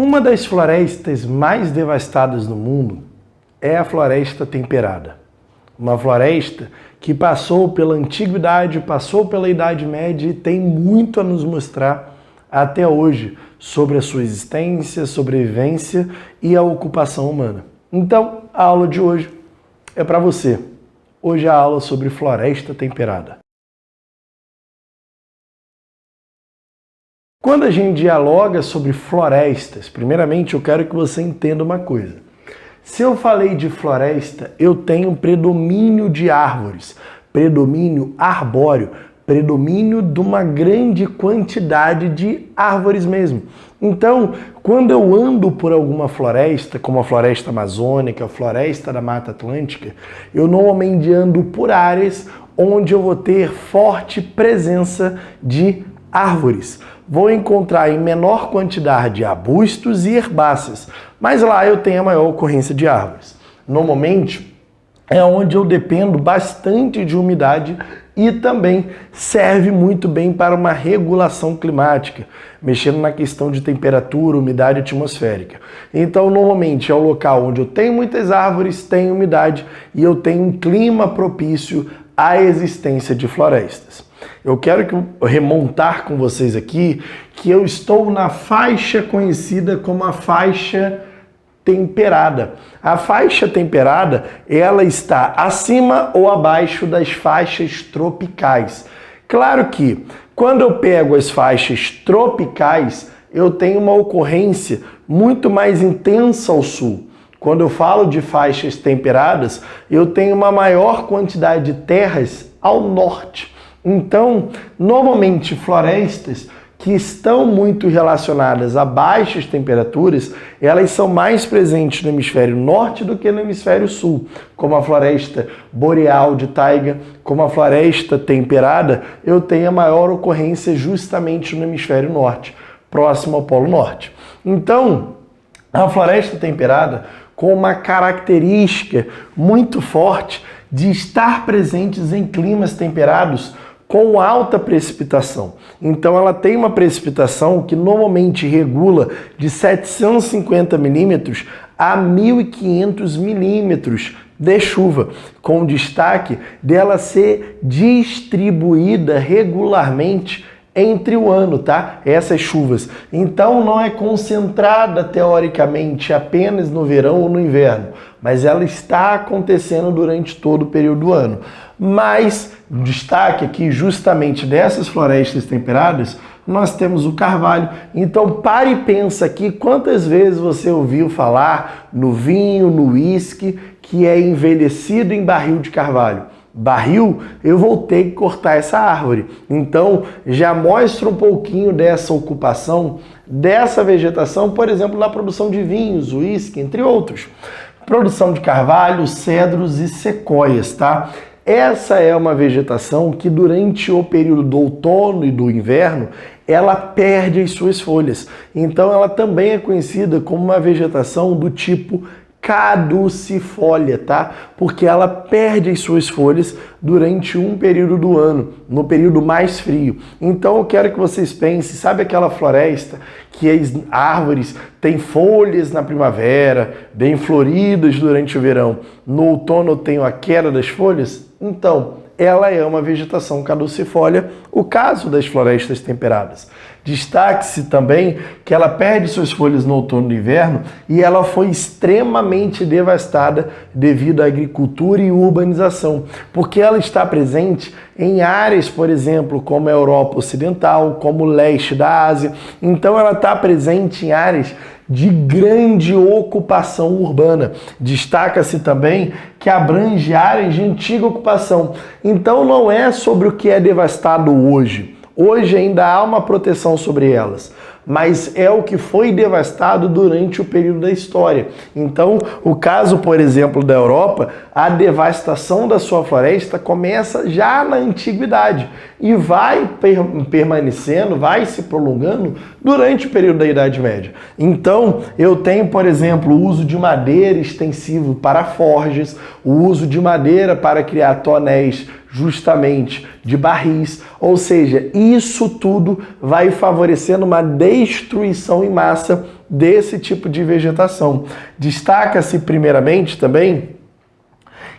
Uma das florestas mais devastadas no mundo é a floresta temperada. Uma floresta que passou pela antiguidade, passou pela Idade Média e tem muito a nos mostrar até hoje sobre a sua existência, sobrevivência e a ocupação humana. Então, a aula de hoje é para você. Hoje é a aula sobre floresta temperada. Quando a gente dialoga sobre florestas, primeiramente eu quero que você entenda uma coisa. Se eu falei de floresta, eu tenho predomínio de árvores, predomínio arbóreo, predomínio de uma grande quantidade de árvores mesmo. Então, quando eu ando por alguma floresta, como a floresta amazônica, a floresta da Mata Atlântica, eu normalmente ando por áreas onde eu vou ter forte presença de árvores. Vou encontrar em menor quantidade arbustos e herbáceas, mas lá eu tenho a maior ocorrência de árvores. Normalmente é onde eu dependo bastante de umidade e também serve muito bem para uma regulação climática, mexendo na questão de temperatura, umidade atmosférica. Então, normalmente é o local onde eu tenho muitas árvores, tenho umidade e eu tenho um clima propício à existência de florestas. Eu quero remontar com vocês aqui que eu estou na faixa conhecida como a faixa temperada. A faixa temperada, ela está acima ou abaixo das faixas tropicais. Claro que quando eu pego as faixas tropicais, eu tenho uma ocorrência muito mais intensa ao sul. Quando eu falo de faixas temperadas, eu tenho uma maior quantidade de terras ao norte. Então, normalmente florestas que estão muito relacionadas a baixas temperaturas, elas são mais presentes no hemisfério norte do que no hemisfério sul, como a floresta boreal de taiga, como a floresta temperada, eu tenho a maior ocorrência justamente no hemisfério norte, próximo ao Polo Norte. Então, a floresta temperada, com uma característica muito forte de estar presentes em climas temperados, com alta precipitação. Então ela tem uma precipitação que normalmente regula de 750 milímetros a 1.500 milímetros de chuva, com destaque dela ser distribuída regularmente entre o ano, tá? Essas chuvas. Então não é concentrada teoricamente apenas no verão ou no inverno, mas ela está acontecendo durante todo o período do ano. Mas destaque aqui justamente dessas florestas temperadas, nós temos o carvalho. Então pare e pensa aqui quantas vezes você ouviu falar no vinho, no uísque, que é envelhecido em barril de carvalho. Barril, eu vou ter que cortar essa árvore. Então, já mostra um pouquinho dessa ocupação, dessa vegetação, por exemplo, na produção de vinhos, uísque, entre outros. Produção de carvalho, cedros e sequoias, tá? Essa é uma vegetação que durante o período do outono e do inverno, ela perde as suas folhas. Então, ela também é conhecida como uma vegetação do tipo caducifólia, tá? Porque ela perde as suas folhas durante um período do ano, no período mais frio. Então eu quero que vocês pensem, sabe aquela floresta que as árvores têm folhas na primavera, bem floridas durante o verão, no outono eu tenho a queda das folhas? Então, ela é uma vegetação caducifólia, o caso das florestas temperadas. Destaque-se também que ela perde suas folhas no outono e no inverno e ela foi extremamente devastada devido à agricultura e urbanização, porque ela está presente em áreas, por exemplo, como a Europa Ocidental, como o leste da Ásia. Então ela está presente em áreas de grande ocupação urbana. Destaca-se também que abrange áreas de antiga ocupação. Então não é sobre o que é devastado hoje. Hoje ainda há uma proteção sobre elas, mas é o que foi devastado durante o período da história. Então, o caso, por exemplo, da Europa, a devastação da sua floresta começa já na antiguidade e vai permanecendo, vai se prolongando durante o período da Idade Média. Então, eu tenho, por exemplo, o uso de madeira extensivo para forjas, o uso de madeira para criar tonéis justamente de barris, ou seja, isso tudo vai favorecendo uma destruição em massa desse tipo de vegetação. Destaca-se primeiramente também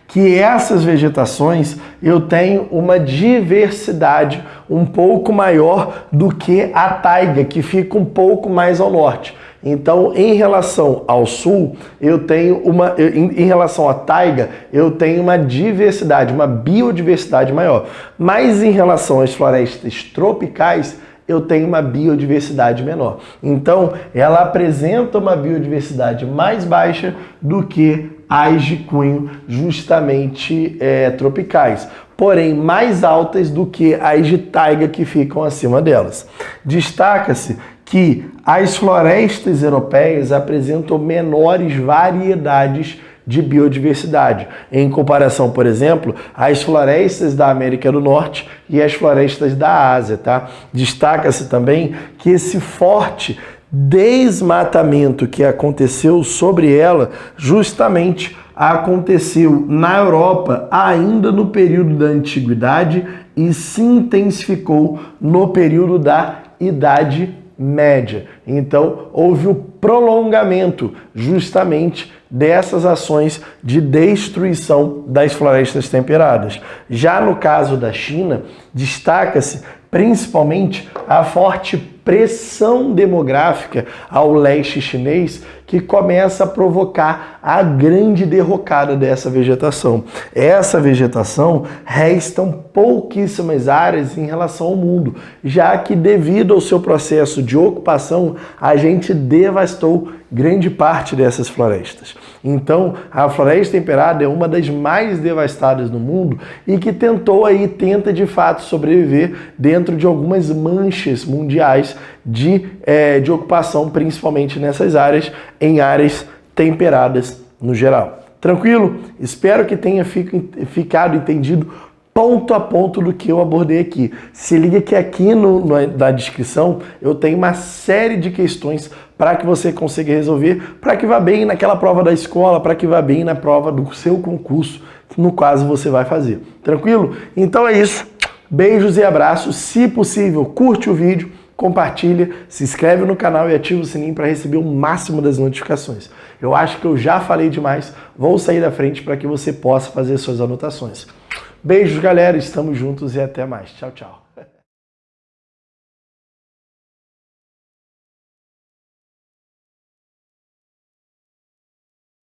que essas vegetações eu tenho uma diversidade um pouco maior do que a taiga, que fica um pouco mais ao norte. Então, em relação ao sul, em relação à taiga, eu tenho uma diversidade, uma biodiversidade maior. Mas em relação às florestas tropicais, eu tenho uma biodiversidade menor. Então, ela apresenta uma biodiversidade mais baixa do que as de cunho justamente tropicais, porém mais altas do que as de taiga que ficam acima delas. Destaca-se que as florestas europeias apresentam menores variedades de biodiversidade, em comparação, por exemplo, às florestas da América do Norte e às florestas da Ásia, tá? Destaca-se também que esse forte desmatamento que aconteceu sobre ela justamente aconteceu na Europa ainda no período da Antiguidade e se intensificou no período da Idade Média. Então, houve o prolongamento justamente dessas ações de destruição das florestas temperadas. Já no caso da China, destaca-se principalmente a forte pressão demográfica ao leste chinês, que começa a provocar a grande derrocada dessa vegetação. Essa vegetação restam pouquíssimas áreas em relação ao mundo, já que devido ao seu processo de ocupação, a gente devastou grande parte dessas florestas. Então, a floresta temperada é uma das mais devastadas no mundo e que tenta de fato sobreviver dentro de algumas manchas mundiais de ocupação, principalmente nessas áreas, em áreas temperadas no geral. Tranquilo? Espero que tenha ficado entendido ponto a ponto do que eu abordei aqui. Se liga que aqui na descrição eu tenho uma série de questões para que você consiga resolver, para que vá bem naquela prova da escola, para que vá bem na prova do seu concurso, no caso você vai fazer. Tranquilo? Então é isso. Beijos e abraços. Se possível, curte o vídeo, compartilha, se inscreve no canal e ativa o sininho para receber o máximo das notificações. Eu acho que eu já falei demais, vou sair da frente para que você possa fazer suas anotações. Beijos, galera, estamos juntos e até mais. Tchau, tchau.